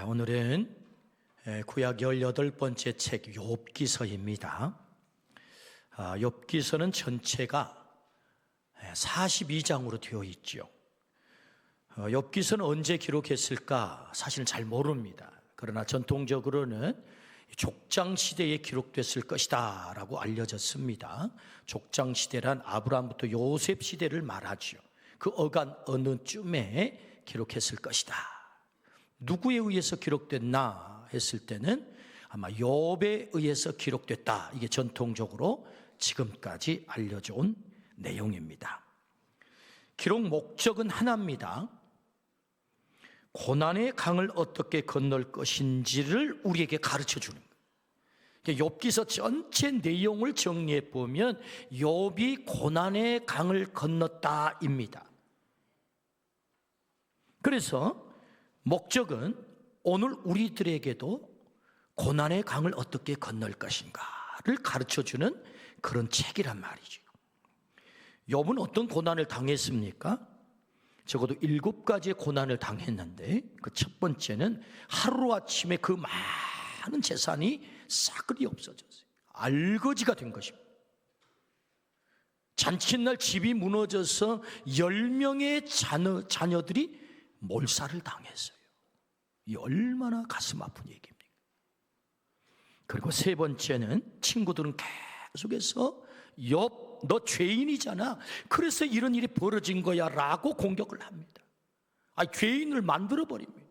오늘은 구약 18번째 책 욥기서입니다. 욥기서는 전체가 42장으로 되어 있죠. 욥기서는 언제 기록했을까 사실은 잘 모릅니다. 그러나 전통적으로는 족장시대에 기록됐을 것이다 라고 알려졌습니다. 족장시대란 아브라함부터 요셉 시대를 말하죠. 그 어간 어느 쯤에 기록했을 것이다. 누구에 의해서 기록됐나 했을 때는 아마 욥에 의해서 기록됐다. 이게 전통적으로 지금까지 알려져 온 내용입니다. 기록 목적은 하나입니다. 고난의 강을 어떻게 건널 것인지를 우리에게 가르쳐 주는 거예요. 욥기서 전체 내용을 정리해 보면 욥이 고난의 강을 건넜다입니다. 그래서 목적은 오늘 우리들에게도 고난의 강을 어떻게 건널 것인가를 가르쳐주는 그런 책이란 말이죠. 욥은 어떤 고난을 당했습니까? 적어도 7가지의 고난을 당했는데 그 첫 번째는 하루아침에 그 많은 재산이 싸그리 없어졌어요. 알거지가 된 것입니다. 잔칫날 집이 무너져서 10명의 자녀들이 몰살을 당했어요. 이 얼마나 가슴 아픈 얘기입니까? 그리고 세 번째는 친구들은 계속해서 욥, 너 죄인이잖아. 그래서 이런 일이 벌어진 거야 라고 공격을 합니다. 죄인을 만들어버립니다.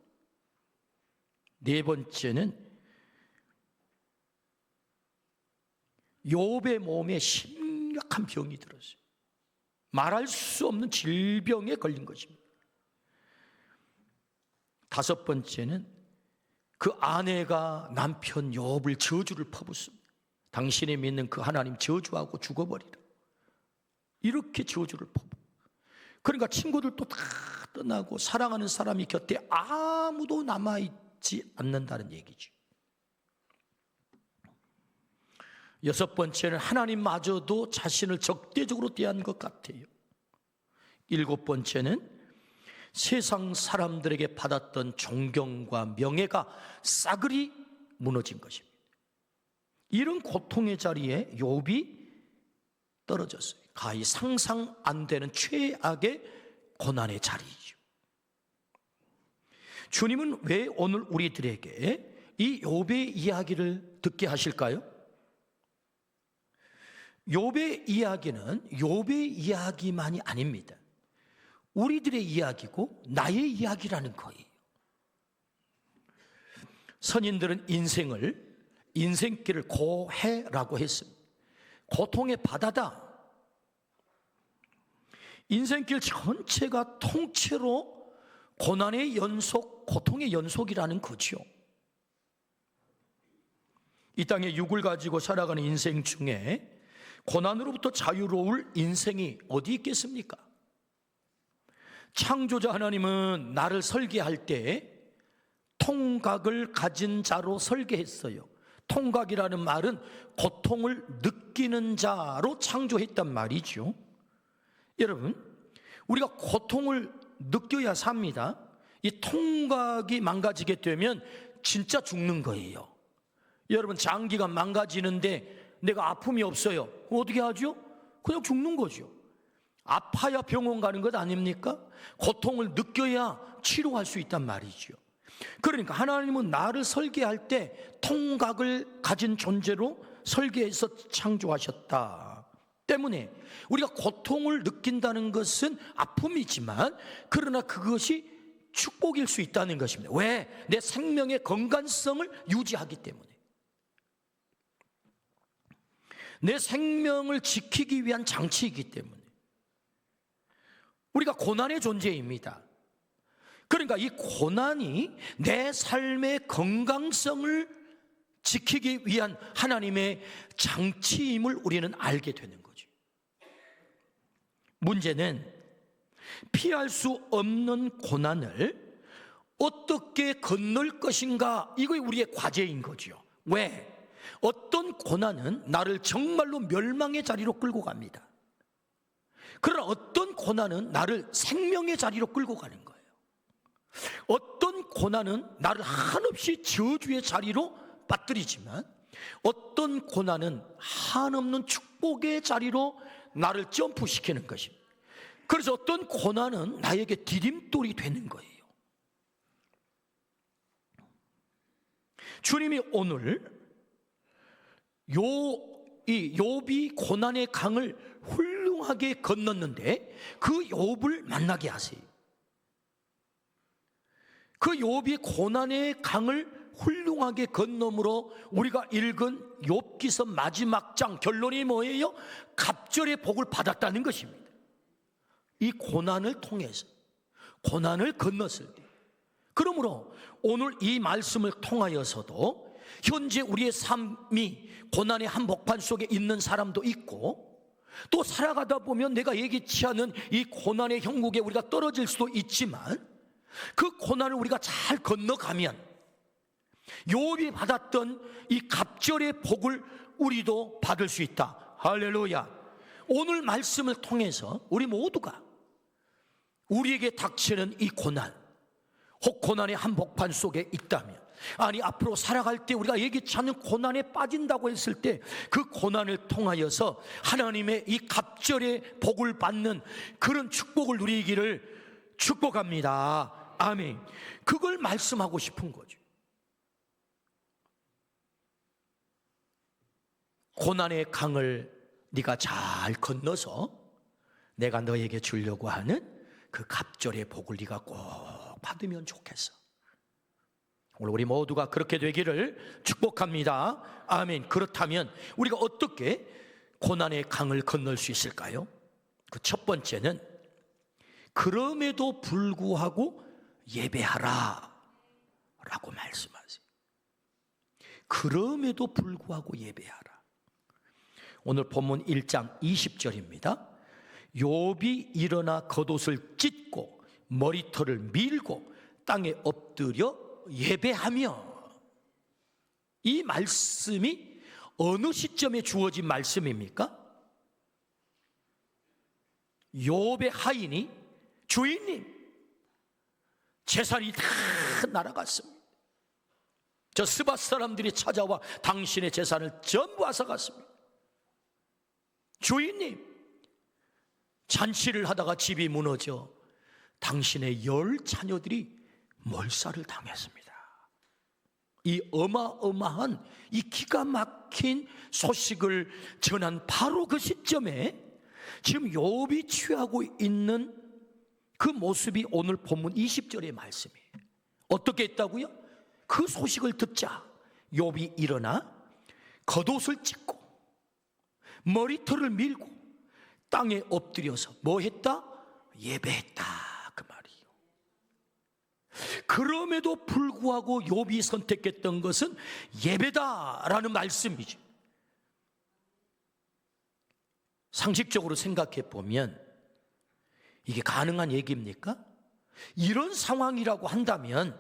네 번째는 욥의 몸에 심각한 병이 들었어요. 말할 수 없는 질병에 걸린 것입니다. 다섯 번째는 그 아내가 남편 욥을 저주를 퍼붓습니다. 당신이 믿는 그 하나님 저주하고 죽어버리라. 이렇게 저주를 퍼붓. 그러니까 친구들도 다 떠나고 사랑하는 사람이 곁에 아무도 남아있지 않는다는 얘기죠. 여섯 번째는 하나님마저도 자신을 적대적으로 대한 것 같아요. 일곱 번째는 세상 사람들에게 받았던 존경과 명예가 싸그리 무너진 것입니다. 이런 고통의 자리에 욥이 떨어졌어요. 가히 상상 안 되는 최악의 고난의 자리이죠. 주님은 왜 오늘 우리들에게 이 욥의 이야기를 듣게 하실까요? 욥의 이야기는 욥의 이야기만이 아닙니다. 우리들의 이야기고 나의 이야기라는 거예요. 선인들은 인생길을 고해라고 했습니다. 고통의 바다다. 인생길 전체가 통째로 고난의 연속, 고통의 연속이라는 거죠. 이 땅에 육을 가지고 살아가는 인생 중에 고난으로부터 자유로울 인생이 어디 있겠습니까? 창조자 하나님은 나를 설계할 때 통각을 가진 자로 설계했어요. 통각이라는 말은 고통을 느끼는 자로 창조했단 말이죠. 여러분, 우리가 고통을 느껴야 삽니다. 이 통각이 망가지게 되면 진짜 죽는 거예요. 여러분, 장기가 망가지는데 내가 아픔이 없어요. 어떻게 하죠? 그냥 죽는 거죠. 아파야 병원 가는 것 아닙니까? 고통을 느껴야 치료할 수 있단 말이죠. 그러니까 하나님은 나를 설계할 때 통각을 가진 존재로 설계해서 창조하셨다 때문에 우리가 고통을 느낀다는 것은 아픔이지만 그러나 그것이 축복일 수 있다는 것입니다. 왜? 내 생명의 건강성을 유지하기 때문에. 내 생명을 지키기 위한 장치이기 때문에. 우리가 고난의 존재입니다. 그러니까 이 고난이 내 삶의 건강성을 지키기 위한 하나님의 장치임을 우리는 알게 되는 거죠. 문제는 피할 수 없는 고난을 어떻게 건널 것인가, 이거 우리의 과제인 거죠. 왜? 어떤 고난은 나를 정말로 멸망의 자리로 끌고 갑니다. 그러나 어떤 고난은 나를 생명의 자리로 끌고 가는 거예요. 어떤 고난은 나를 한없이 저주의 자리로 빠뜨리지만 어떤 고난은 한없는 축복의 자리로 나를 점프시키는 것입니다. 그래서 어떤 고난은 나에게 디딤돌이 되는 거예요. 주님이 오늘 욥이 고난의 강을 훌륭하게 건넜는데 그 욥을 만나게 하세요. 그 욥이 고난의 강을 훌륭하게 건너므로 우리가 읽은 욥기서 마지막 장 결론이 뭐예요? 갑절의 복을 받았다는 것입니다. 이 고난을 통해서, 고난을 건넜을 때. 그러므로 오늘 이 말씀을 통하여서도 현재 우리의 삶이 고난의 한복판 속에 있는 사람도 있고, 또 살아가다 보면 내가 예기치 않은 이 고난의 형국에 우리가 떨어질 수도 있지만 그 고난을 우리가 잘 건너가면 욥이 받았던 이 갑절의 복을 우리도 받을 수 있다. 할렐루야. 오늘 말씀을 통해서 우리 모두가 우리에게 닥치는 이 고난, 혹 고난의 한복판 속에 있다면, 아니 앞으로 살아갈 때 우리가 예기치 않는 고난에 빠진다고 했을 때 그 고난을 통하여서 하나님의 이 갑절의 복을 받는 그런 축복을 누리기를 축복합니다. 아멘. 그걸 말씀하고 싶은 거죠. 고난의 강을 네가 잘 건너서 내가 너에게 주려고 하는 그 갑절의 복을 네가 꼭 받으면 좋겠어. 오늘 우리 모두가 그렇게 되기를 축복합니다. 아멘. 그렇다면 우리가 어떻게 고난의 강을 건널 수 있을까요? 그 첫 번째는 그럼에도 불구하고 예배하라 라고 말씀하세요. 그럼에도 불구하고 예배하라. 오늘 본문 1장 20절입니다. 욥이 일어나 겉옷을 찢고 머리털을 밀고 땅에 엎드려 예배하며. 이 말씀이 어느 시점에 주어진 말씀입니까? 욥의 하인이 주인님, 재산이 다 날아갔습니다. 저 스밧 사람들이 찾아와 당신의 재산을 전부 앗아갔습니다. 주인님, 잔치를 하다가 집이 무너져 당신의 10 자녀들이 몰살을 당했습니다. 이 어마어마한 이 기가 막힌 소식을 전한 바로 그 시점에 지금 욥이 취하고 있는 그 모습이 오늘 본문 20절의 말씀이에요. 어떻게 했다고요? 그 소식을 듣자 욥이 일어나 겉옷을 찢고 머리털을 밀고 땅에 엎드려서 뭐 했다? 예배했다, 그 말이에요. 그럼에도 불구하고 욥이 선택했던 것은 예배다라는 말씀이죠. 상식적으로 생각해 보면 이게 가능한 얘기입니까? 이런 상황이라고 한다면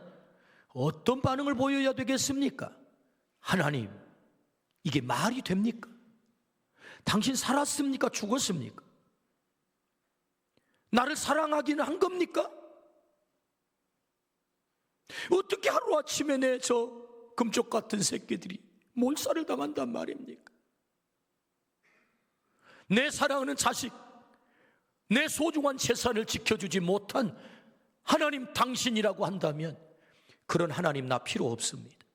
어떤 반응을 보여야 되겠습니까? 하나님, 이게 말이 됩니까? 당신 살았습니까? 죽었습니까? 나를 사랑하기는 한 겁니까? 어떻게 하루아침에 내 저 금쪽 같은 새끼들이 몰살을 당한단 말입니까? 내 사랑하는 자식, 내 소중한 재산을 지켜주지 못한 하나님 당신이라고 한다면 그런 하나님 나 필요 없습니다.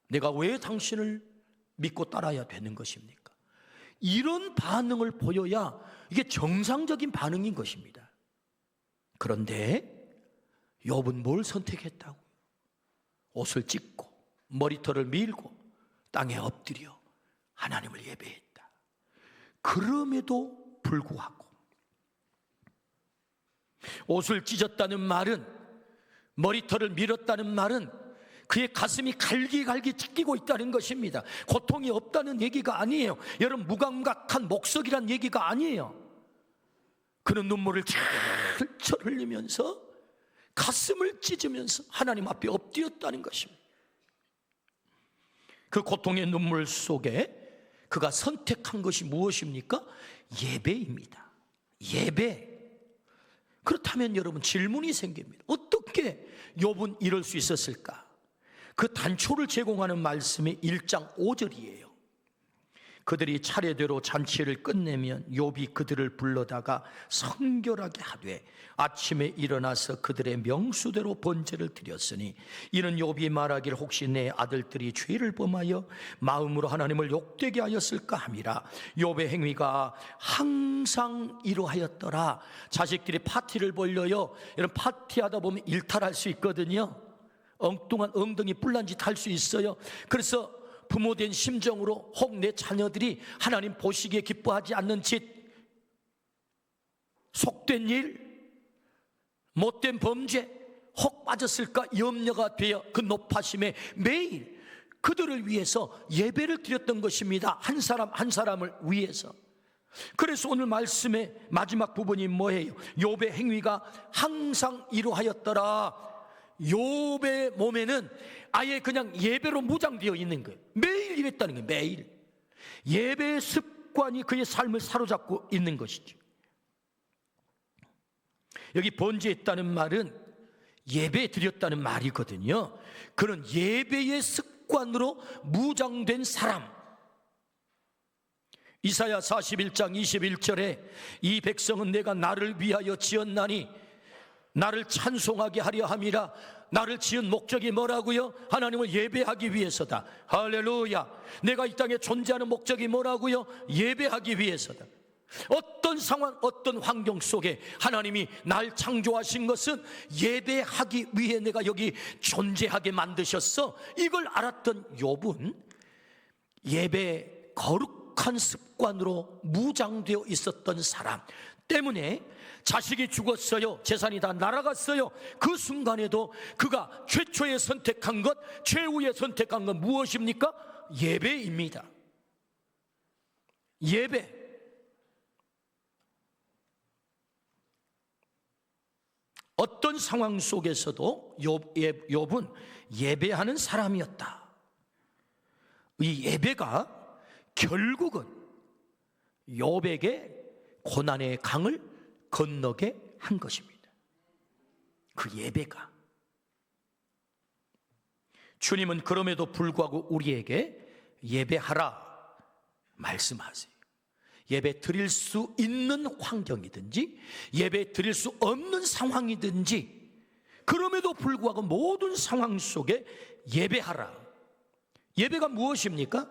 내가 왜 당신을 믿고 따라야 되는 것입니까? 이런 반응을 보여야 이게 정상적인 반응인 것입니다. 그런데 욥은 뭘 선택했다고? 옷을 찢고 머리털을 밀고 땅에 엎드려 하나님을 예배했다. 그럼에도 불구하고 옷을 찢었다는 말은, 머리털을 밀었다는 말은 그의 가슴이 갈기갈기 찢기고 있다는 것입니다. 고통이 없다는 얘기가 아니에요. 여러분, 무감각한 목석이란 얘기가 아니에요. 그는 눈물을 철철 흘리면서 가슴을 찢으면서 하나님 앞에 엎드렸다는 것입니다. 그 고통의 눈물 속에 그가 선택한 것이 무엇입니까? 예배입니다. 예배. 그렇다면 여러분 질문이 생깁니다. 어떻게 욥은 이럴 수 있었을까? 그 단초를 제공하는 말씀이 1장 5절이에요. 그들이 차례대로 잔치를 끝내면 욥이 그들을 불러다가 성결하게 하되 아침에 일어나서 그들의 명수대로 번제를 드렸으니 이는 욥이 말하기를 혹시 내 아들들이 죄를 범하여 마음으로 하나님을 욕되게 하였을까 함이라. 욥의 행위가 항상 이러하였더라. 자식들이 파티를 벌려요. 이런 파티하다 보면 일탈할 수 있거든요. 엉뚱한 엉덩이 뿔난 짓 할 수 있어요. 그래서 부모된 심정으로 혹 내 자녀들이 하나님 보시기에 기뻐하지 않는 짓, 속된 일, 못된 범죄 혹 빠졌을까 염려가 되어 그 높아심에 매일 그들을 위해서 예배를 드렸던 것입니다. 한 사람 한 사람을 위해서. 그래서 오늘 말씀의 마지막 부분이 뭐예요? 욥의 행위가 항상 이러하였더라. 욥의 몸에는 아예 그냥 예배로 무장되어 있는 거예요. 매일 이랬다는 거예요. 매일 예배의 습관이 그의 삶을 사로잡고 있는 것이죠. 여기 번제했다는 말은 예배 드렸다는 말이거든요. 그런 예배의 습관으로 무장된 사람. 이사야 41장 21절에 이 백성은 내가 나를 위하여 지었나니 나를 찬송하게 하려 함이라. 나를 지은 목적이 뭐라고요? 하나님을 예배하기 위해서다. 할렐루야. 내가 이 땅에 존재하는 목적이 뭐라고요? 예배하기 위해서다. 어떤 상황, 어떤 환경 속에 하나님이 날 창조하신 것은 예배하기 위해 내가 여기 존재하게 만드셨어. 이걸 알았던 욥은 예배 거룩한 습관으로 무장되어 있었던 사람 때문에 자식이 죽었어요. 재산이 다 날아갔어요. 그 순간에도 그가 최초에 선택한 것, 최후에 선택한 건 무엇입니까? 예배입니다. 예배. 어떤 상황 속에서도 욥은 예배하는 사람이었다. 이 예배가 결국은 욥에게 고난의 강을 건너게 한 것입니다. 그 예배가. 주님은 그럼에도 불구하고 우리에게 예배하라 말씀하세요. 예배 드릴 수 있는 환경이든지 예배 드릴 수 없는 상황이든지 그럼에도 불구하고 모든 상황 속에 예배하라. 예배가 무엇입니까?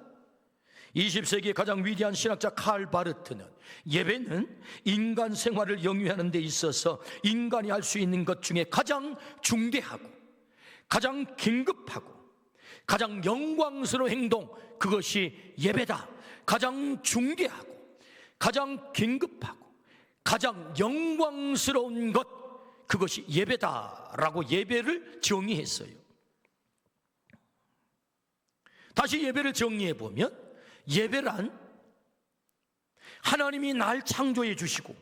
20세기의 가장 위대한 신학자 칼 바르트는 예배는 인간 생활을 영위하는 데 있어서 인간이 할 수 있는 것 중에 가장 중대하고 가장 긴급하고 가장 영광스러운 행동, 그것이 예배다. 가장 중대하고 가장 긴급하고 가장 영광스러운 것, 그것이 예배다라고 예배를 정의했어요. 다시 예배를 정리해 보면 예배란 하나님이 날 창조해 주시고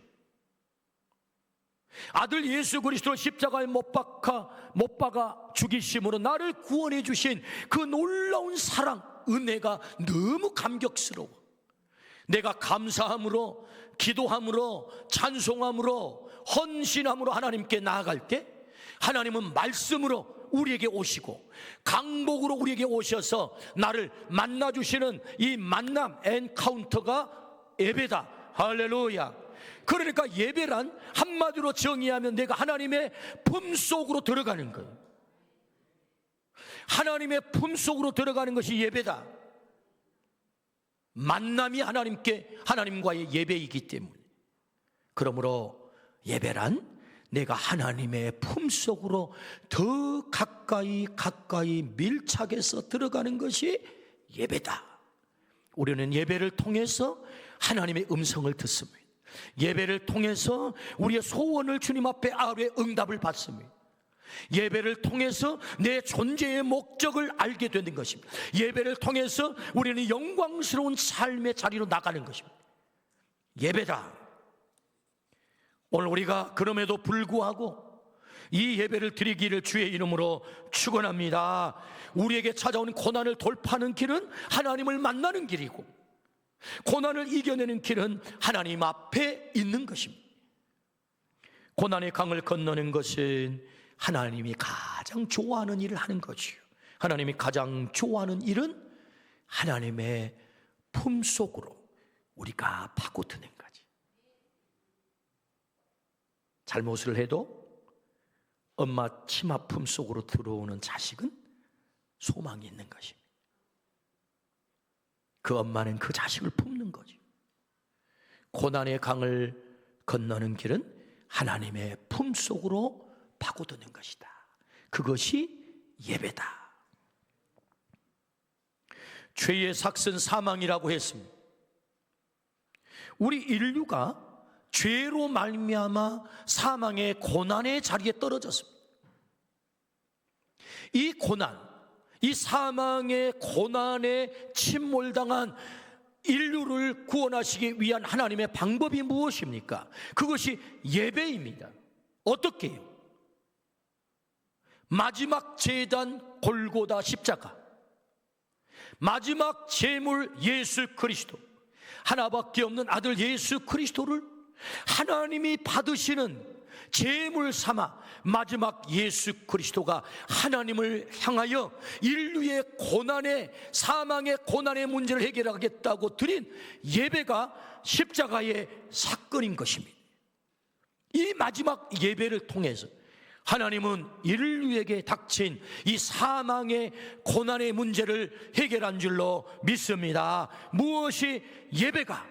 아들 예수 그리스도를 십자가에 못 박아 죽이심으로 나를 구원해 주신 그 놀라운 사랑, 은혜가 너무 감격스러워. 내가 감사함으로, 기도함으로, 찬송함으로, 헌신함으로 하나님께 나아갈 때 하나님은 말씀으로 우리에게 오시고 강복으로 우리에게 오셔서 나를 만나주시는 이 만남, 엔카운터가 예배다. 할렐루야. 그러니까 예배란 한마디로 정의하면 내가 하나님의 품속으로 들어가는 거예요. 하나님의 품속으로 들어가는 것이 예배다. 만남이 하나님과의 예배이기 때문에. 그러므로 예배란 내가 하나님의 품속으로 더 가까이 밀착해서 들어가는 것이 예배다. 우리는 예배를 통해서 하나님의 음성을 듣습니다. 예배를 통해서 우리의 소원을 주님 앞에 아뢰 응답을 받습니다. 예배를 통해서 내 존재의 목적을 알게 되는 것입니다. 예배를 통해서 우리는 영광스러운 삶의 자리로 나가는 것입니다. 예배다. 오늘 우리가 그럼에도 불구하고 이 예배를 드리기를 주의 이름으로 축원합니다. 우리에게 찾아오는 고난을 돌파하는 길은 하나님을 만나는 길이고 고난을 이겨내는 길은 하나님 앞에 있는 것입니다. 고난의 강을 건너는 것은 하나님이 가장 좋아하는 일을 하는 것이요, 하나님이 가장 좋아하는 일은 하나님의 품속으로 우리가 파고드는 거지. 잘못을 해도 엄마 치마 품속으로 들어오는 자식은 소망이 있는 것입니다. 그 엄마는 그 자식을 품는 거죠. 고난의 강을 건너는 길은 하나님의 품속으로 파고드는 것이다. 그것이 예배다. 죄의 삭은 사망이라고 했습니다. 우리 인류가 죄로 말미암아 사망의 고난의 자리에 떨어졌습니다. 이 고난, 이 사망의 고난에 침몰당한 인류를 구원하시기 위한 하나님의 방법이 무엇입니까? 그것이 예배입니다. 어떻게 해요? 마지막 제단 골고다 십자가, 마지막 제물 예수 그리스도, 하나밖에 없는 아들 예수 그리스도를 하나님이 받으시는 제물 삼아 마지막 예수 그리스도가 하나님을 향하여 인류의 고난의, 사망의 고난의 문제를 해결하겠다고 드린 예배가 십자가의 사건인 것입니다. 이 마지막 예배를 통해서 하나님은 인류에게 닥친 이 사망의 고난의 문제를 해결한 줄로 믿습니다. 무엇이 예배가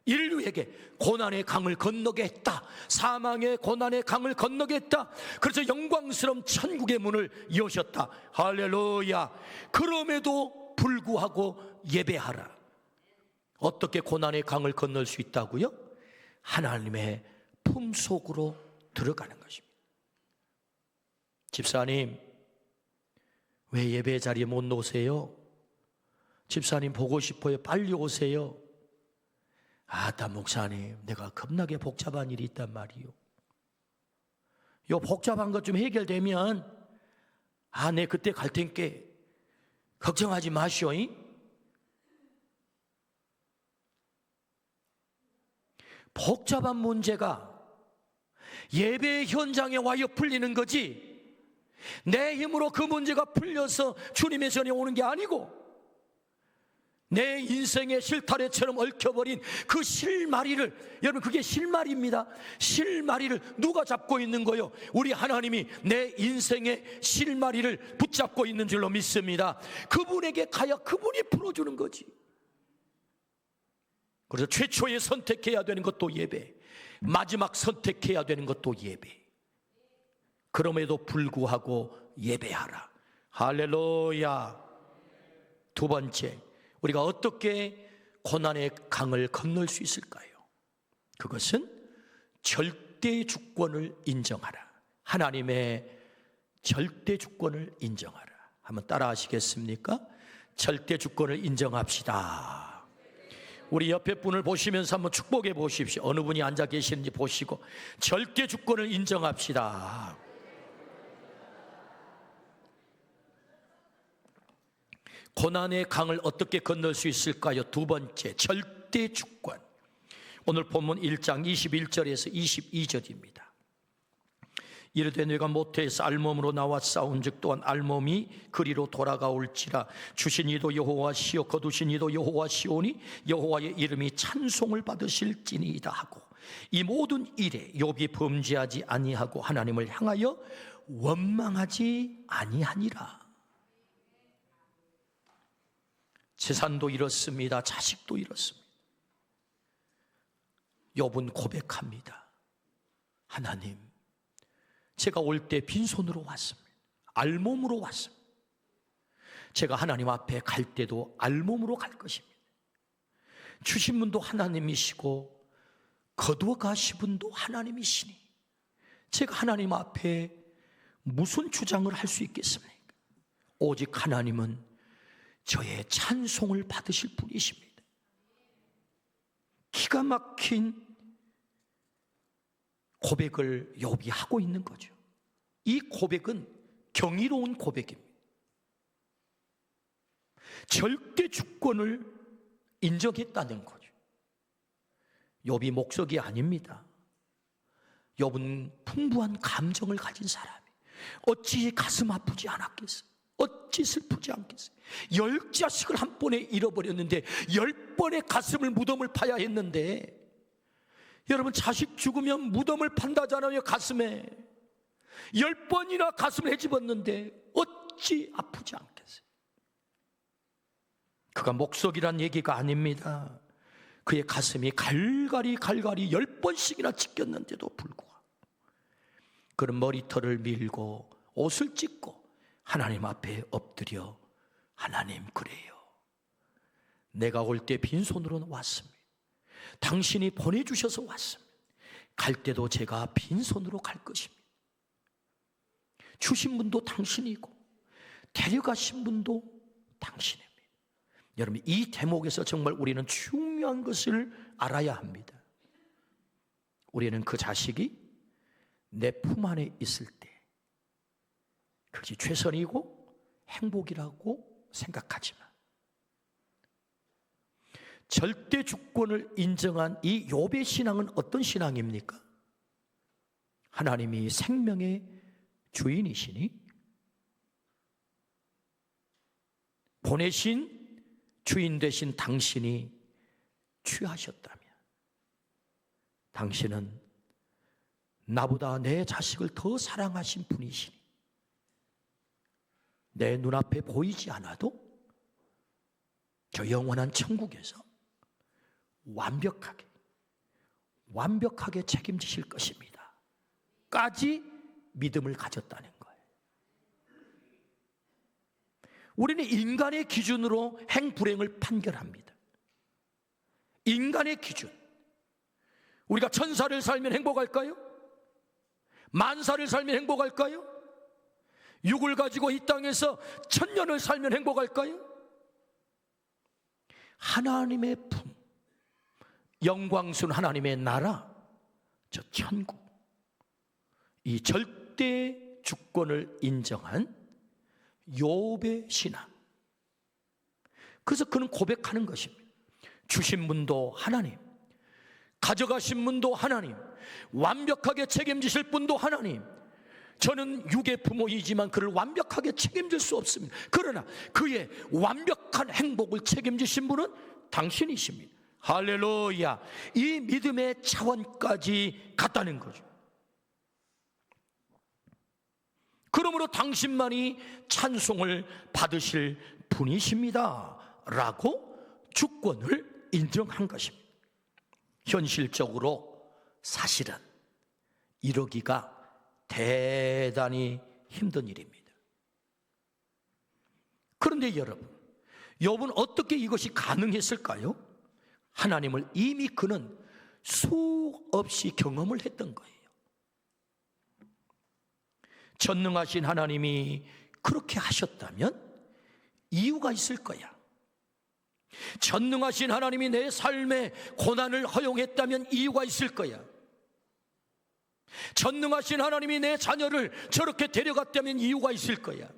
인류에게 고난의 강을 건너게 했다, 사망의 고난의 강을 건너게 했다. 그래서 영광스러운 천국의 문을 여셨다. 할렐루야. 그럼에도 불구하고 예배하라. 어떻게 고난의 강을 건널 수 있다고요? 하나님의 품속으로 들어가는 것입니다. 집사님, 왜 예배 자리에 못 오세요? 집사님 보고 싶어요. 빨리 오세요. 아따 목사님, 내가 겁나게 복잡한 일이 있단 말이요. 요 복잡한 것 좀 해결되면 내 그때 갈 테니까 걱정하지 마시오. 복잡한 문제가 예배 현장에 와여 풀리는 거지, 내 힘으로 그 문제가 풀려서 주님의 전에 오는 게 아니고, 내 인생의 실타래처럼 얽혀버린 그 실마리를, 여러분 그게 실마리입니다. 실마리를 누가 잡고 있는 거요? 우리 하나님이 내 인생의 실마리를 붙잡고 있는 줄로 믿습니다. 그분에게 가야 그분이 풀어주는 거지. 그래서 최초에 선택해야 되는 것도 예배, 마지막 선택해야 되는 것도 예배. 그럼에도 불구하고 예배하라. 할렐루야. 두 번째, 우리가 어떻게 고난의 강을 건널 수 있을까요? 그것은 절대 주권을 인정하라. 하나님의 절대 주권을 인정하라. 한번 따라 하시겠습니까? 절대 주권을 인정합시다. 우리 옆에 분을 보시면서 한번 축복해 보십시오. 어느 분이 앉아 계시는지 보시고 절대 주권을 인정합시다. 고난의 강을 어떻게 건널 수 있을까요? 두 번째, 절대 주권. 오늘 본문 1장 21절에서 22절입니다. 이르되 내가 모태에서 알몸으로 나와 싸운즉 또한 알몸이 그리로 돌아가올지라. 주신 이도 여호와시요 거두신 이도 여호와시오니 여호와의 이름이 찬송을 받으실지니이다 하고, 이 모든 일에 욥이 범죄하지 아니하고 하나님을 향하여 원망하지 아니하니라. 재산도 잃었습니다. 자식도 잃었습니다. 욥은 고백합니다. 하나님, 제가 올 때 빈손으로 왔습니다. 알몸으로 왔습니다. 제가 하나님 앞에 갈 때도 알몸으로 갈 것입니다. 주신 분도 하나님이시고 거두어 가신 분도 하나님이시니 제가 하나님 앞에 무슨 주장을 할 수 있겠습니까? 오직 하나님은 저의 찬송을 받으실 분이십니다. 기가 막힌 고백을 욥이 하고 있는 거죠. 이 고백은 경이로운 고백입니다. 절대 주권을 인정했다는 거죠. 욥이 목석이 아닙니다. 욥은 풍부한 감정을 가진 사람이 어찌 가슴 아프지 않았겠어요? 어찌 슬프지 않겠어요? 10자식을 한 번에 잃어버렸는데 10번의 가슴을 무덤을 파야 했는데, 여러분 자식 죽으면 무덤을 판다잖아요. 가슴에 10번이나 가슴을 헤집었는데 어찌 아프지 않겠어요? 그가 목석이란 얘기가 아닙니다. 그의 가슴이 갈갈이 10번씩이나 찢겼는데도 불구하고 그는 머리털을 밀고 옷을 찢고 하나님 앞에 엎드려, 하나님, 그래요, 내가 올 때 빈손으로 왔습니다. 당신이 보내주셔서 왔습니다. 갈 때도 제가 빈손으로 갈 것입니다. 주신 분도 당신이고 데려가신 분도 당신입니다. 여러분, 이 대목에서 정말 우리는 중요한 것을 알아야 합니다. 우리는 그 자식이 내 품 안에 있을 때 그것이 최선이고 행복이라고 생각하지만, 절대 주권을 인정한 이 욥의 신앙은 어떤 신앙입니까? 하나님이 생명의 주인이시니 보내신 주인 되신 당신이 취하셨다면, 당신은 나보다 내 자식을 더 사랑하신 분이시니 내 눈앞에 보이지 않아도 저 영원한 천국에서 완벽하게 책임지실 것입니다 까지 믿음을 가졌다는 거예요. 우리는 인간의 기준으로 행불행을 판결합니다. 인간의 기준. 우리가 1000살을 살면 행복할까요? 10,000살을 살면 행복할까요? 육을 가지고 이 땅에서 1000년을 살면 행복할까요? 하나님의 품, 영광스러운 하나님의 나라, 저 천국, 이 절대 주권을 인정한 욥의 신앙. 그래서 그는 고백하는 것입니다. 주신 분도 하나님, 가져가신 분도 하나님, 완벽하게 책임지실 분도 하나님. 저는 육의 부모이지만 그를 완벽하게 책임질 수 없습니다. 그러나 그의 완벽한 행복을 책임지신 분은 당신이십니다. 할렐루야. 이 믿음의 차원까지 갔다는 거죠. 그러므로 당신만이 찬송을 받으실 분이십니다 라고 주권을 인정한 것입니다. 현실적으로 사실은 이러기가 대단히 힘든 일입니다. 그런데 여러분, 욥은 어떻게 이것이 가능했을까요? 하나님을 이미 그는 수없이 경험을 했던 거예요. 전능하신 하나님이 그렇게 하셨다면 이유가 있을 거야. 전능하신 하나님이 내 삶에 고난을 허용했다면 이유가 있을 거야. 전능하신 하나님이 내 자녀를 저렇게 데려갔다면 이유가 있을 거야.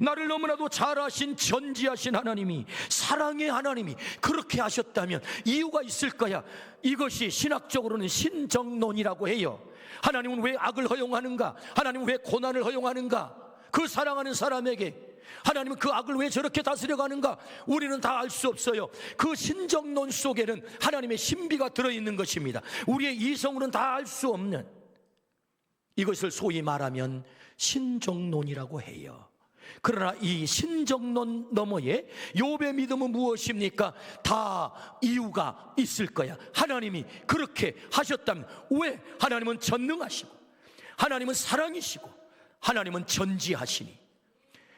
나를 너무나도 잘 아신 전지하신 하나님이, 사랑의 하나님이 그렇게 하셨다면 이유가 있을 거야. 이것이 신학적으로는 신정론이라고 해요. 하나님은 왜 악을 허용하는가? 하나님은 왜 고난을 허용하는가? 그 사랑하는 사람에게 하나님은 그 악을 왜 저렇게 다스려가는가? 우리는 다 알 수 없어요. 그 신정론 속에는 하나님의 신비가 들어있는 것입니다. 우리의 이성으로는 다 알 수 없는, 이것을 소위 말하면 신정론이라고 해요. 그러나 이 신정론 너머에 욥의 믿음은 무엇입니까? 다 이유가 있을 거야. 하나님이 그렇게 하셨다면, 왜? 하나님은 전능하시고, 하나님은 사랑이시고, 하나님은 전지하시니,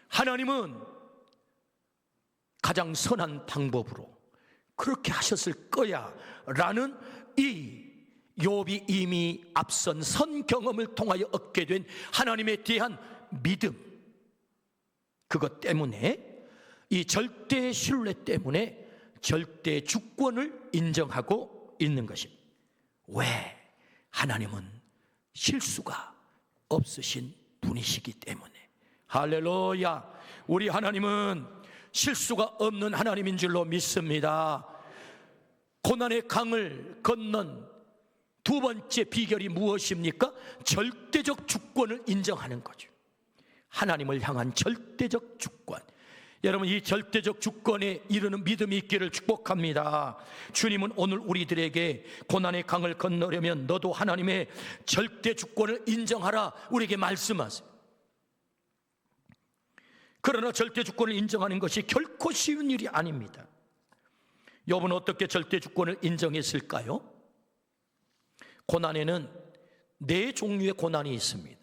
하나님은 가장 선한 방법으로 그렇게 하셨을 거야 라는 이 욥이 이미 앞선 선 경험을 통하여 얻게 된 하나님에 대한 믿음, 그것 때문에, 이 절대 신뢰 때문에 절대 주권을 인정하고 있는 것입니다. 왜? 하나님은 실수가 없으신 분이시기 때문에. 할렐루야. 우리 하나님은 실수가 없는 하나님인 줄로 믿습니다. 고난의 강을 건넌 두 번째 비결이 무엇입니까? 절대적 주권을 인정하는 거죠. 하나님을 향한 절대적 주권. 여러분, 이 절대적 주권에 이르는 믿음이 있기를 축복합니다. 주님은 오늘 우리들에게 고난의 강을 건너려면 너도 하나님의 절대 주권을 인정하라 우리에게 말씀하세요. 그러나 절대 주권을 인정하는 것이 결코 쉬운 일이 아닙니다. 욥은 어떻게 절대 주권을 인정했을까요? 고난에는 네 종류의 고난이 있습니다.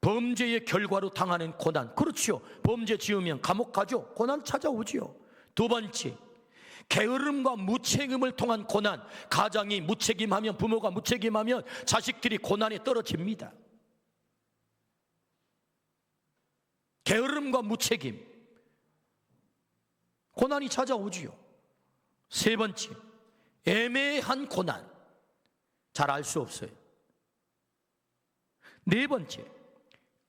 범죄의 결과로 당하는 고난, 그렇죠. 범죄 지으면 감옥 가죠. 고난 찾아오지요. 두 번째, 게으름과 무책임을 통한 고난. 가장이 무책임하면, 부모가 무책임하면 자식들이 고난에 떨어집니다. 게으름과 무책임, 고난이 찾아오지요. 세 번째, 애매한 고난. 잘 알 수 없어요. 네 번째,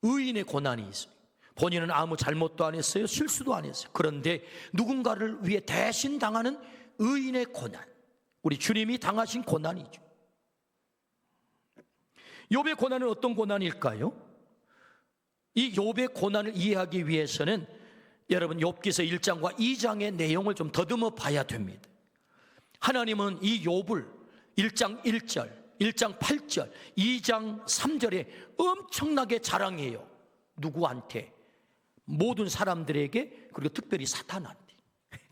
의인의 고난이 있어요. 본인은 아무 잘못도 안 했어요. 실수도 안 했어요. 그런데 누군가를 위해 대신 당하는 의인의 고난. 우리 주님이 당하신 고난이죠. 욥의 고난은 어떤 고난일까요? 이 욥의 고난을 이해하기 위해서는 여러분 욥기서 1장과 2장의 내용을 좀 더듬어 봐야 됩니다. 하나님은 이 욥을 1장 1절, 1장 8절, 2장 3절에 엄청나게 자랑해요. 누구한테? 모든 사람들에게, 그리고 특별히 사탄한테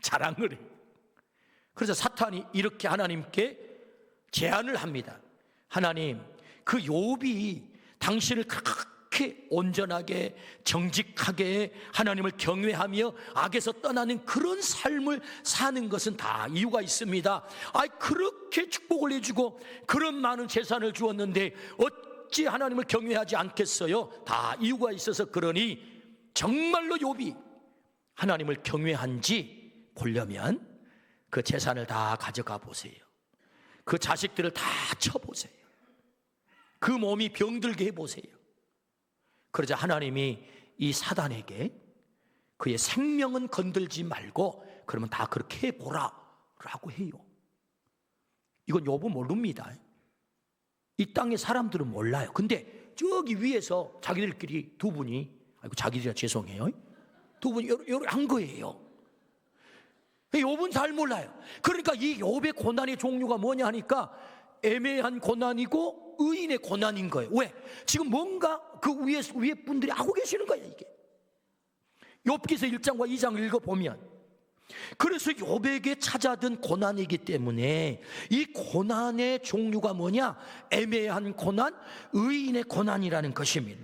자랑을 해요. 그래서 사탄이 이렇게 하나님께 제안을 합니다. 하나님, 그 욥이 당신을 그렇게 온전하게 정직하게 하나님을 경외하며 악에서 떠나는 그런 삶을 사는 것은 다 이유가 있습니다. 그렇게 축복을 해주고 그런 많은 재산을 주었는데 어찌 하나님을 경외하지 않겠어요? 다 이유가 있어서 그러니 정말로 욥이 하나님을 경외한지 보려면 그 재산을 다 가져가 보세요. 그 자식들을 다 쳐보세요. 그 몸이 병들게 해보세요. 그러자 하나님이 이 사단에게 그의 생명은 건들지 말고 그러면 다 그렇게 해보라 라고 해요. 이건 욥은 모릅니다. 이 땅의 사람들은 몰라요. 근데 저기 위에서 자기들끼리 두 분이, 자기들이 죄송해요, 두 분이 이렇게 한 거예요. 욥은 잘 몰라요. 그러니까 이 욥의 고난의 종류가 뭐냐 하니까 애매한 고난이고 의인의 고난인 거예요. 왜? 지금 뭔가 그 위에 분들이 하고 계시는 거예요, 이게. 욥기서 1장과 2장을 읽어보면, 그래서 욥에게 찾아든 고난이기 때문에 이 고난의 종류가 뭐냐? 애매한 고난, 의인의 고난이라는 것입니다.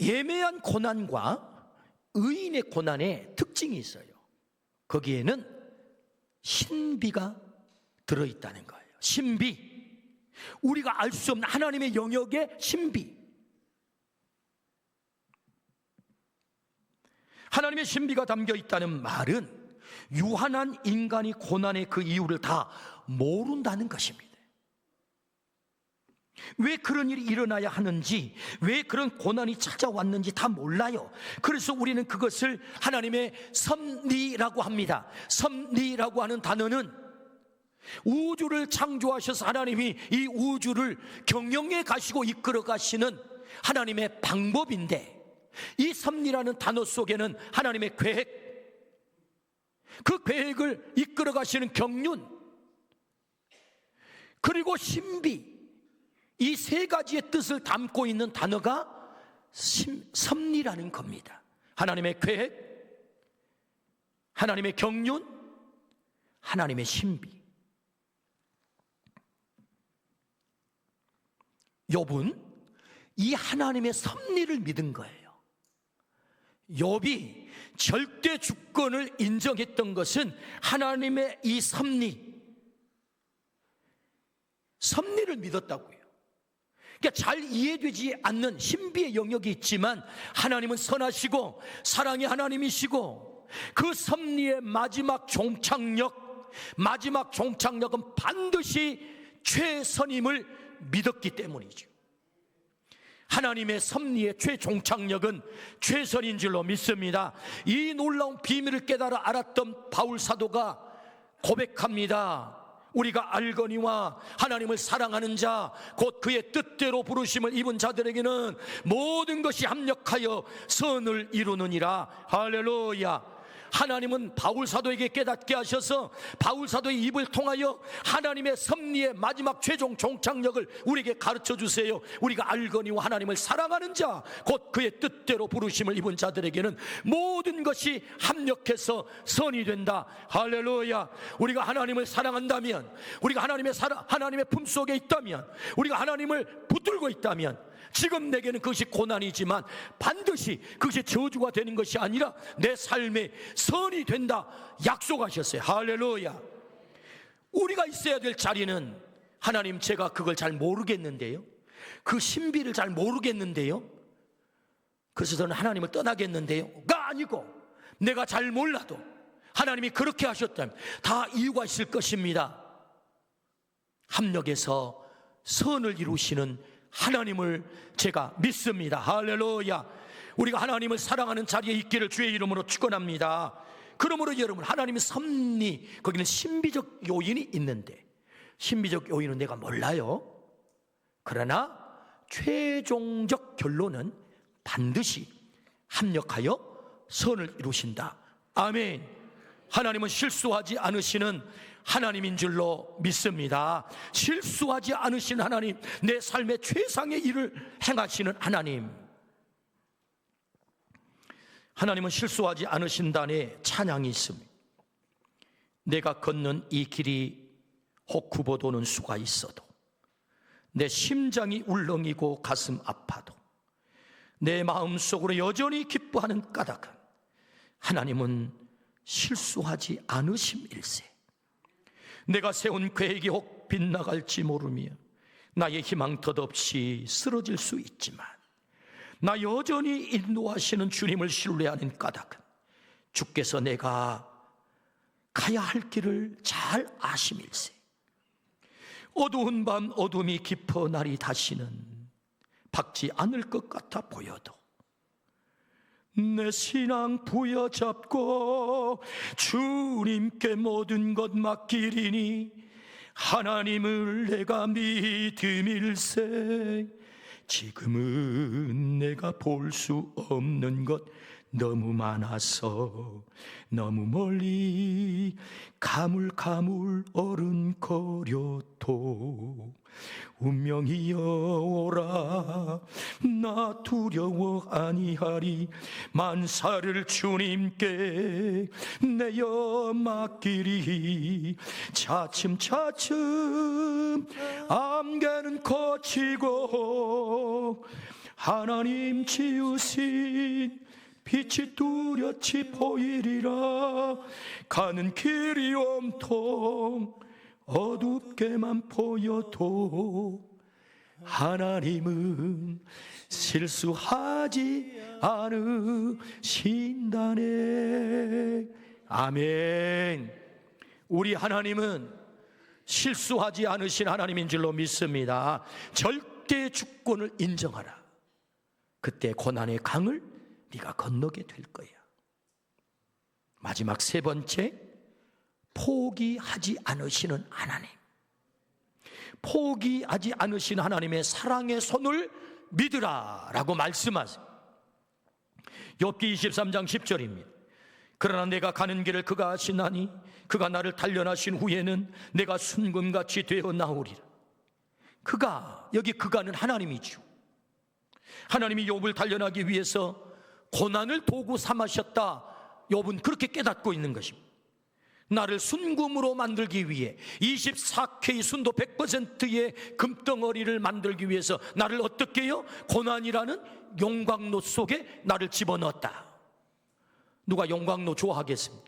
애매한 고난과 의인의 고난의 특징이 있어요. 거기에는 신비가 들어있다는 거예요. 신비, 우리가 알 수 없는 하나님의 영역의 신비. 하나님의 신비가 담겨 있다는 말은 유한한 인간이 고난의 그 이유를 다 모른다는 것입니다. 왜 그런 일이 일어나야 하는지, 왜 그런 고난이 찾아왔는지 다 몰라요. 그래서 우리는 그것을 하나님의 섭리라고 합니다. 섭리라고 하는 단어는 우주를 창조하셔서 하나님이 이 우주를 경영해 가시고 이끌어 가시는 하나님의 방법인데, 이 섭리라는 단어 속에는 하나님의 계획, 그 계획을 이끌어 가시는 경륜, 그리고 신비, 이 세 가지의 뜻을 담고 있는 단어가 섭리라는 겁니다. 하나님의 계획, 하나님의 경륜, 하나님의 신비. 욥은 이 하나님의 섭리를 믿은 거예요. 욥이 절대 주권을 인정했던 것은 하나님의 이 섭리를 믿었다고요. 그러니까 잘 이해되지 않는 신비의 영역이 있지만 하나님은 선하시고 사랑의 하나님이시고 그 섭리의 마지막 종착역은 반드시 최선임을 믿었기 때문이죠. 하나님의 섭리의 최종착역은 최선인 줄로 믿습니다. 이 놀라운 비밀을 깨달아 알았던 바울 사도가 고백합니다. 우리가 알거니와 하나님을 사랑하는 자 곧 그의 뜻대로 부르심을 입은 자들에게는 모든 것이 합력하여 선을 이루느니라. 할렐루야. 하나님은 바울 사도에게 깨닫게 하셔서 바울 사도의 입을 통하여 하나님의 섭리의 마지막 최종 종착역을 우리에게 가르쳐 주세요. 우리가 알거니와 하나님을 사랑하는 자 곧 그의 뜻대로 부르심을 입은 자들에게는 모든 것이 합력해서 선이 된다. 할렐루야. 우리가 하나님을 사랑한다면, 우리가 하나님의 품속에 있다면, 우리가 하나님을 붙들고 있다면 지금 내게는 그것이 고난이지만 반드시 그것이 저주가 되는 것이 아니라 내 삶에 선이 된다 약속하셨어요. 할렐루야. 우리가 있어야 될 자리는, 하나님 제가 그걸 잘 모르겠는데요, 그 신비를 잘 모르겠는데요, 그래서 저는 하나님을 떠나겠는데요가 아니고, 내가 잘 몰라도 하나님이 그렇게 하셨다면 다 이유가 있을 것입니다. 합력해서 선을 이루시는 하나님을 제가 믿습니다. 할렐루야. 우리가 하나님을 사랑하는 자리에 있기를 주의 이름으로 축원합니다. 그러므로 여러분, 하나님의 섭리, 거기는 신비적 요인이 있는데, 신비적 요인은 내가 몰라요. 그러나 최종적 결론은 반드시 합력하여 선을 이루신다. 아멘. 하나님은 실수하지 않으시는 하나님인 줄로 믿습니다. 실수하지 않으신 하나님, 내 삶의 최상의 일을 행하시는 하나님. 하나님은 실수하지 않으신다네 찬양이 있습니다. 내가 걷는 이 길이 혹 굽어도는 수가 있어도, 내 심장이 울렁이고 가슴 아파도, 내 마음속으로 여전히 기뻐하는 까닭은 하나님은 실수하지 않으심일세. 내가 세운 계획이 혹 빗나갈지 모르며 나의 희망 덧없이 쓰러질 수 있지만, 나 여전히 인도하시는 주님을 신뢰하는 까닭은 주께서 내가 가야 할 길을 잘 아심일세. 어두운 밤 어둠이 깊어 날이 다시는 밝지 않을 것 같아 보여도 내 신앙 부여잡고 주님께 모든 것 맡기리니 하나님을 내가 믿음일세. 지금은 내가 볼 수 없는 것 너무 많아서 너무 멀리 가물가물 어른거려도 운명이여 오라 나 두려워 아니하리. 만사를 주님께 내어 맡기리. 차츰차츰 안개는 거치고 하나님 지으신 빛이 뚜렷이 보이리라. 가는 길이 온통 어둡게만 보여도 하나님은 실수하지 않으신다네. 아멘. 우리 하나님은 실수하지 않으신 하나님인 줄로 믿습니다. 절대 주권을 인정하라. 그때 고난의 강을 네가 건너게 될 거야. 마지막 세 번째, 포기하지 않으시는 하나님. 포기하지 않으신 하나님의 사랑의 손을 믿으라 라고 말씀하세요. 욥기 23장 10절입니다. 그러나 내가 가는 길을 그가 아시나니 그가 나를 단련하신 후에는 내가 순금같이 되어 나오리라. 그가, 여기 그가는 하나님이죠. 하나님이 욥을 단련하기 위해서 고난을 도구 삼으셨다. 욥은 그렇게 깨닫고 있는 것입니다. 나를 순금으로 만들기 위해 24K 순도 100%의 금덩어리를 만들기 위해서 나를 어떻게 해요? 고난이라는 용광로 속에 나를 집어넣었다. 누가 용광로 좋아하겠습니까?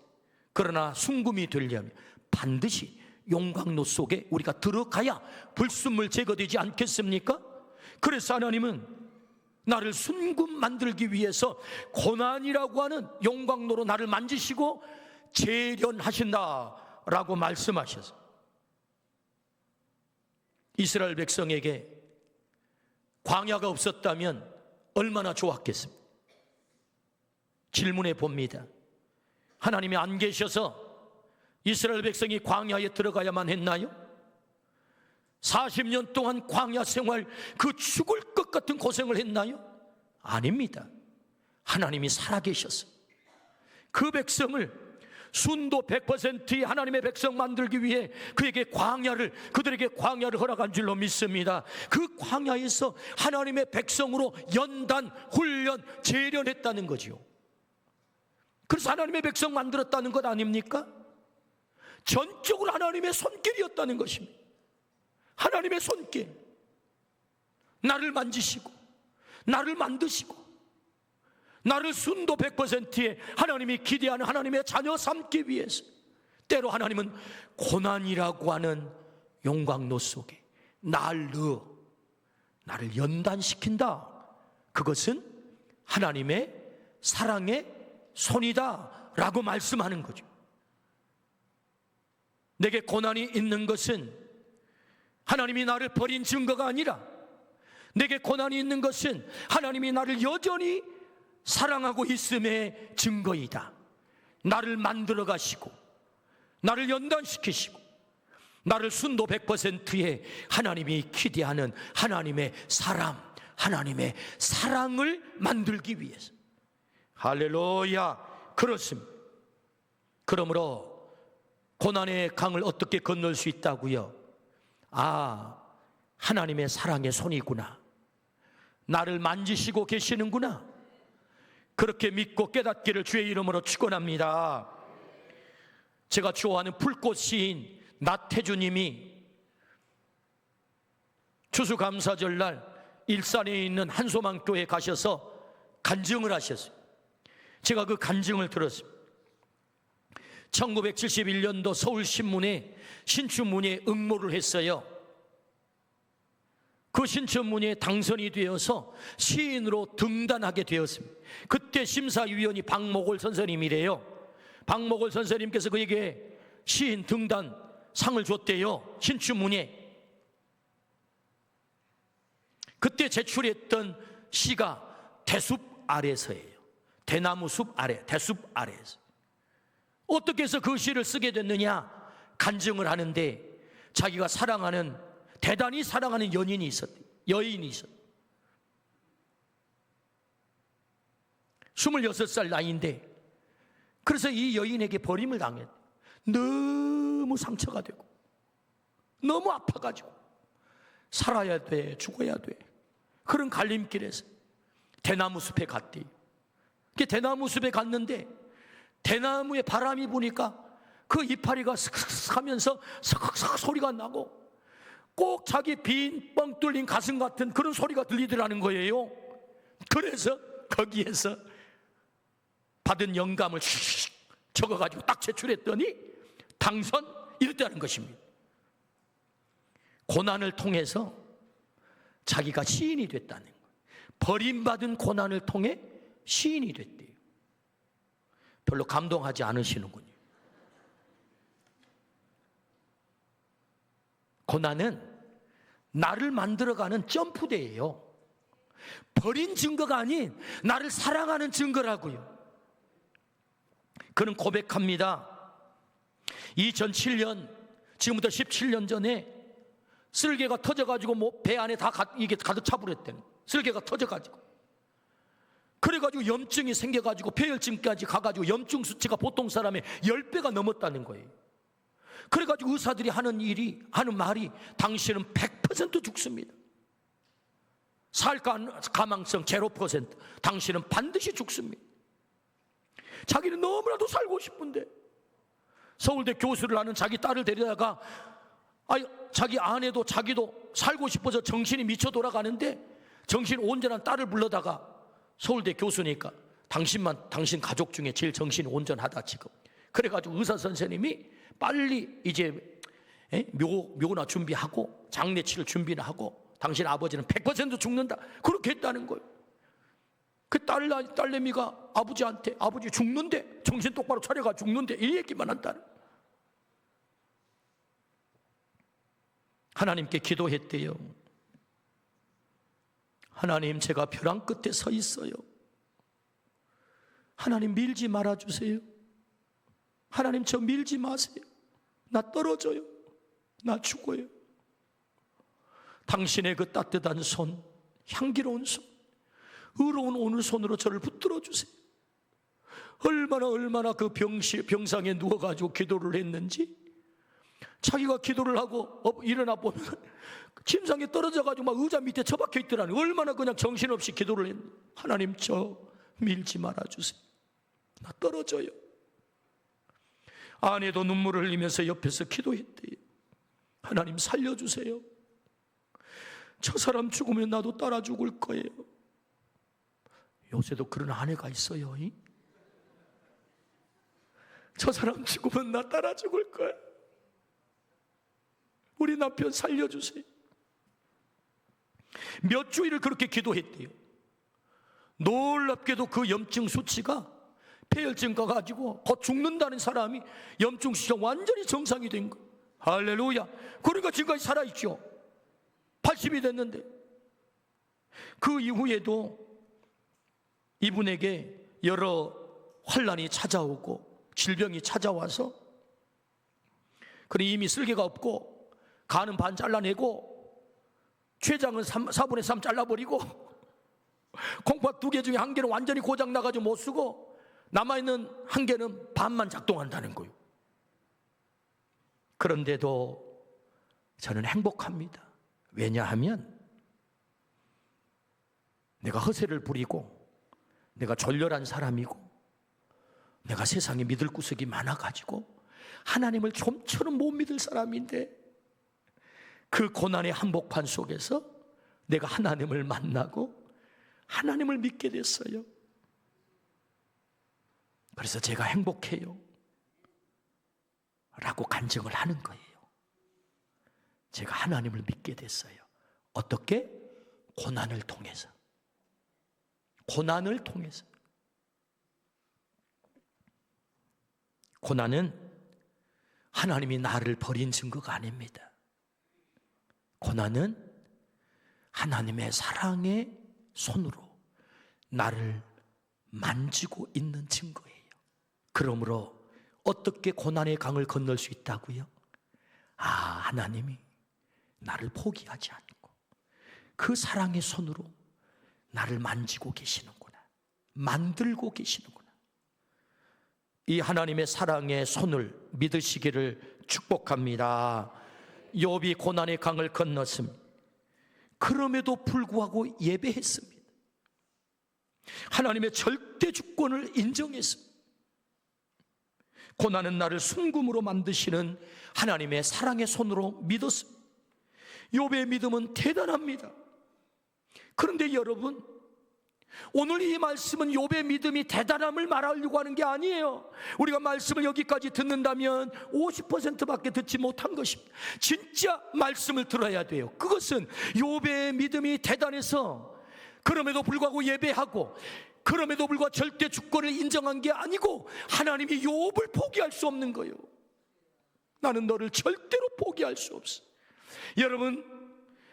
그러나 순금이 되려면 반드시 용광로 속에 우리가 들어가야 불순물 제거되지 않겠습니까? 그래서 하나님은 나를 순금 만들기 위해서 고난이라고 하는 용광로로 나를 만지시고 재련하신다라고 말씀하셨어요. 이스라엘 백성에게 광야가 없었다면 얼마나 좋았겠습니까? 질문해 봅니다. 하나님이 안 계셔서 이스라엘 백성이 광야에 들어가야만 했나요? 40년 동안 광야 생활, 그 죽을 것 같은 고생을 했나요? 아닙니다. 하나님이 살아계셔서 그 백성을 순도 100%의 하나님의 백성 만들기 위해 그들에게 광야를 허락한 줄로 믿습니다. 그 광야에서 하나님의 백성으로 연단, 훈련, 재련했다는 거죠. 그래서 하나님의 백성 만들었다는 것 아닙니까? 전적으로 하나님의 손길이었다는 것입니다. 하나님의 손길. 나를 만지시고 나를 만드시고 나를 순도 100%의 하나님이 기대하는 하나님의 자녀 삼기 위해서 때로 하나님은 고난이라고 하는 용광로 속에 나를 연단시킨다. 그것은 하나님의 사랑의 손이다 라고 말씀하는 거죠. 내게 고난이 있는 것은 하나님이 나를 버린 증거가 아니라, 내게 고난이 있는 것은 하나님이 나를 여전히 사랑하고 있음의 증거이다. 나를 만들어 가시고 나를 연단시키시고 나를 순도 100%의 하나님이 기대하는 하나님의 사람, 하나님의 사랑을 만들기 위해서. 할렐루야. 그렇습니다. 그러므로 고난의 강을 어떻게 건널 수 있다고요? 하나님의 사랑의 손이구나, 나를 만지시고 계시는구나, 그렇게 믿고 깨닫기를 주의 이름으로 축원합니다. 제가 좋아하는 불꽃 시인 나태주님이 추수감사절 날 일산에 있는 한소망교회에 가셔서 간증을 하셨어요. 제가 그 간증을 들었습니다. 1971년도 서울신문에 신춘문예에 응모를 했어요. 그 신춘문예에 당선이 되어서 시인으로 등단하게 되었습니다. 그때 심사위원이 박목월 선생님이래요. 박목월 선생님께서 그에게 시인 등단 상을 줬대요. 신춘문예. 그때 제출했던 시가 대숲 아래서예요. 대나무 숲 아래, 대숲 아래에서. 어떻게 해서 그 시를 쓰게 됐느냐? 간증을 하는데 자기가 대단히 사랑하는 여인이 있었대요. 26살 나이인데, 그래서 이 여인에게 버림을 당했대요. 너무 상처가 되고 너무 아파가지고 살아야 돼, 죽어야 돼, 그런 갈림길에서 대나무 숲에 갔대요. 대나무 숲에 갔는데 대나무에 바람이 부니까 그 이파리가 슥슥 하면서 슥슥 소리가 나고 꼭 자기 빈 뻥 뚫린 가슴 같은 그런 소리가 들리더라는 거예요. 그래서 거기에서 받은 영감을 슉 적어가지고 딱 제출했더니 당선, 이랬다는 것입니다. 고난을 통해서 자기가 시인이 됐다는 거예요. 버림받은 고난을 통해 시인이 됐대요. 별로 감동하지 않으시는군요. 고난은 나를 만들어가는 점프대예요. 버린 증거가 아닌 나를 사랑하는 증거라고요. 그는 고백합니다. 2007년, 지금부터 17년 전에 쓸개가 터져가지고 배 안에 이게 가득 차버렸대요. 쓸개가 터져가지고. 그래가지고 염증이 생겨가지고 폐혈증까지 가가지고 염증 수치가 보통 사람의 10배가 넘었다는 거예요. 그래가지고 의사들이 하는 말이 당신은 100% 죽습니다. 살 가망성 0%, 당신은 반드시 죽습니다. 자기는 너무나도 살고 싶은데 서울대 교수를 하는 자기 딸을 데려다가 자기 아내도 자기도 살고 싶어서 정신이 미쳐 돌아가는데 정신 온전한 딸을 불러다가 서울대 교수니까 당신 가족 중에 제일 정신이 온전하다 지금. 그래가지고 의사 선생님이 빨리 이제 묘나 준비하고 장례치를 준비나 하고 당신 아버지는 100% 죽는다, 그렇게 했다는 거예요. 그 딸내미가 아버지한테 아버지 죽는데, 정신 똑바로 차려가 죽는데, 이 얘기만 한다는. 하나님께 기도했대요. 하나님, 제가 벼랑 끝에 서 있어요. 하나님, 밀지 말아주세요. 하나님, 저 밀지 마세요. 나 떨어져요. 나 죽어요. 당신의 그 따뜻한 손, 향기로운 손, 의로운 오늘 손으로 저를 붙들어 주세요. 얼마나 그 병상에 누워가지고 기도를 했는지, 자기가 기도를 하고 일어나 보면 침상에 떨어져가지고 막 의자 밑에 처박혀 있더라니. 얼마나 그냥 정신없이 기도를 했는지. 하나님, 저 밀지 말아주세요. 나 떨어져요. 아내도 눈물을 흘리면서 옆에서 기도했대요. 하나님, 살려주세요. 저 사람 죽으면 나도 따라 죽을 거예요. 요새도 그런 아내가 있어요. 저 사람 죽으면 나 따라 죽을 거야. 우리 남편 살려주세요. 몇 주일을 그렇게 기도했대요. 놀랍게도 그 염증 수치가 폐혈증 가가지고 곧 죽는다는 사람이 염증 수치가 완전히 정상이 된 거예요. 할렐루야. 그러니까 지금까지 살아있죠. 80이 됐는데. 그 이후에도 이분에게 여러 환난이 찾아오고 질병이 찾아와서, 그래 이미 쓸개가 없고 간은 반 잘라내고 췌장은 4분의 3 잘라버리고 콩팥 2개 중에 1개는 완전히 고장 나가지고 못 쓰고 남아있는 1개는 반만 작동한다는 거예요. 그런데도 저는 행복합니다. 왜냐하면 내가 허세를 부리고 내가 졸렬한 사람이고 내가 세상에 믿을 구석이 많아가지고 하나님을 좀처럼 못 믿을 사람인데, 그 고난의 한복판 속에서 내가 하나님을 만나고 하나님을 믿게 됐어요. 그래서 제가 행복해요 라고 간증을 하는 거예요. 제가 하나님을 믿게 됐어요. 어떻게? 고난을 통해서. 고난을 통해서. 고난은 하나님이 나를 버린 증거가 아닙니다. 고난은 하나님의 사랑의 손으로 나를 만지고 있는 증거예요. 그러므로 어떻게 고난의 강을 건널 수 있다고요? 하나님이 나를 포기하지 않고 그 사랑의 손으로 나를 만지고 계시는구나, 만들고 계시는구나. 이 하나님의 사랑의 손을 믿으시기를 축복합니다. 욥이 고난의 강을 건넜습니다. 그럼에도 불구하고 예배했습니다. 하나님의 절대 주권을 인정했습니다. 고난은 나를 순금으로 만드시는 하나님의 사랑의 손으로 믿었습니다. 욥의 믿음은 대단합니다. 그런데 여러분, 오늘 이 말씀은 욥의 믿음이 대단함을 말하려고 하는 게 아니에요. 우리가 말씀을 여기까지 듣는다면 50%밖에 듣지 못한 것입니다. 진짜 말씀을 들어야 돼요. 그것은 욥의 믿음이 대단해서 그럼에도 불구하고 예배하고, 그럼에도 불구하고 절대 주권을 인정한 게 아니고 하나님이 욥을 포기할 수 없는 거예요. 나는 너를 절대로 포기할 수 없어. 여러분,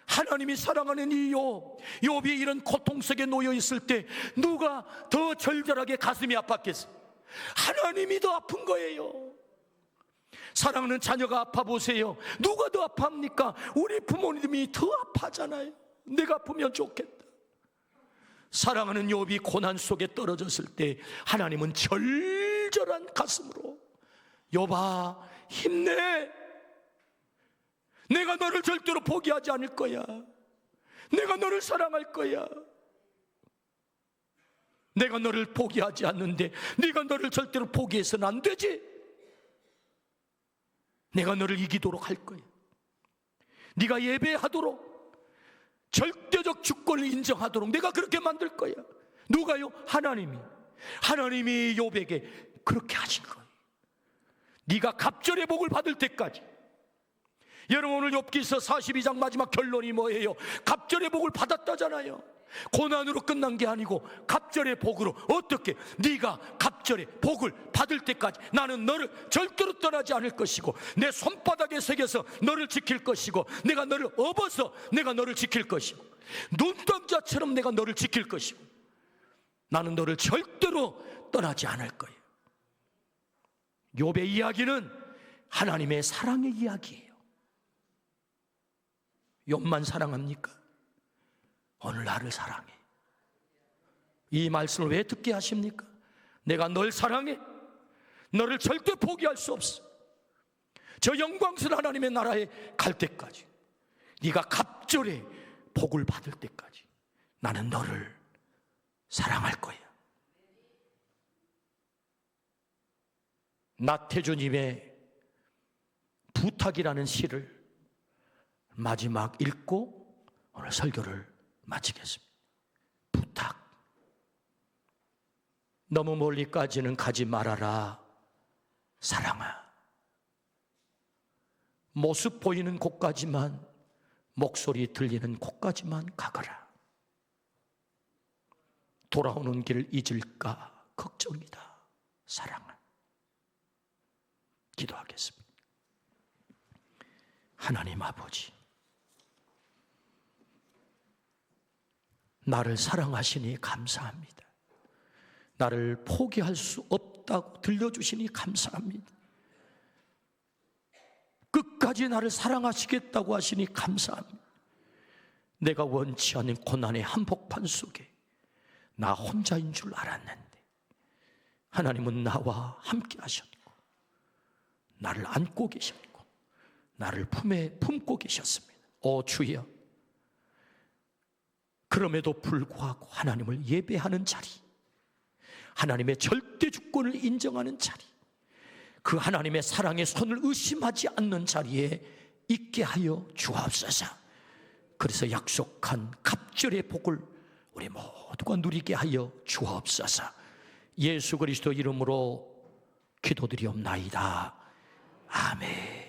하나님이 사랑하는 이 욥이 이런 고통 속에 놓여 있을 때 누가 더 절절하게 가슴이 아팠겠어요? 하나님이 더 아픈 거예요. 사랑하는 자녀가 아파 보세요. 누가 더 아파합니까? 우리 부모님이 더 아파하잖아요. 내가 아프면 좋겠다. 사랑하는 욥이 고난 속에 떨어졌을 때 하나님은 절절한 가슴으로, 욥아 힘내, 내가 너를 절대로 포기하지 않을 거야. 내가 너를 사랑할 거야. 내가 너를 포기하지 않는데 네가 너를 절대로 포기해서는 안 되지. 내가 너를 이기도록 할 거야. 네가 예배하도록, 절대적 주권을 인정하도록 내가 그렇게 만들 거야. 누가요? 하나님이 욥에게 그렇게 하신 거예요. 네가 갑절의 복을 받을 때까지. 여러분, 오늘 욥기서 42장 마지막 결론이 뭐예요? 갑절의 복을 받았다잖아요. 고난으로 끝난 게 아니고 갑절의 복으로. 어떻게? 네가 갑절의 복을 받을 때까지 나는 너를 절대로 떠나지 않을 것이고, 내 손바닥에 새겨서 너를 지킬 것이고, 내가 너를 업어서 내가 너를 지킬 것이고, 눈동자처럼 내가 너를 지킬 것이고, 나는 너를 절대로 떠나지 않을 거예요. 욥의 이야기는 하나님의 사랑의 이야기예요. 욥만 사랑합니까? 오늘 나를 사랑해. 이 말씀을 왜 듣게 하십니까? 내가 널 사랑해. 너를 절대 포기할 수 없어. 저 영광스러운 하나님의 나라에 갈 때까지, 네가 갑절의 복을 받을 때까지 나는 너를 사랑할 거야. 나태주님의 부탁이라는 시를 마지막 읽고 오늘 설교를 마치겠습니다. 부탁. 너무 멀리까지는 가지 말아라, 사랑아. 모습 보이는 곳까지만, 목소리 들리는 곳까지만 가거라. 돌아오는 길 잊을까 걱정이다, 사랑아. 기도하겠습니다. 하나님 아버지, 나를 사랑하시니 감사합니다. 나를 포기할 수 없다고 들려주시니 감사합니다. 끝까지 나를 사랑하시겠다고 하시니 감사합니다. 내가 원치 않는 고난의 한복판 속에 나 혼자인 줄 알았는데 하나님은 나와 함께 하셨고, 나를 안고 계셨고, 나를 품에 품고 계셨습니다. 오 주여, 그럼에도 불구하고 하나님을 예배하는 자리, 하나님의 절대 주권을 인정하는 자리, 그 하나님의 사랑의 손을 의심하지 않는 자리에 있게 하여 주옵소서. 그래서 약속한 갑절의 복을 우리 모두가 누리게 하여 주옵소서. 예수 그리스도 이름으로 기도드리옵나이다. 아멘.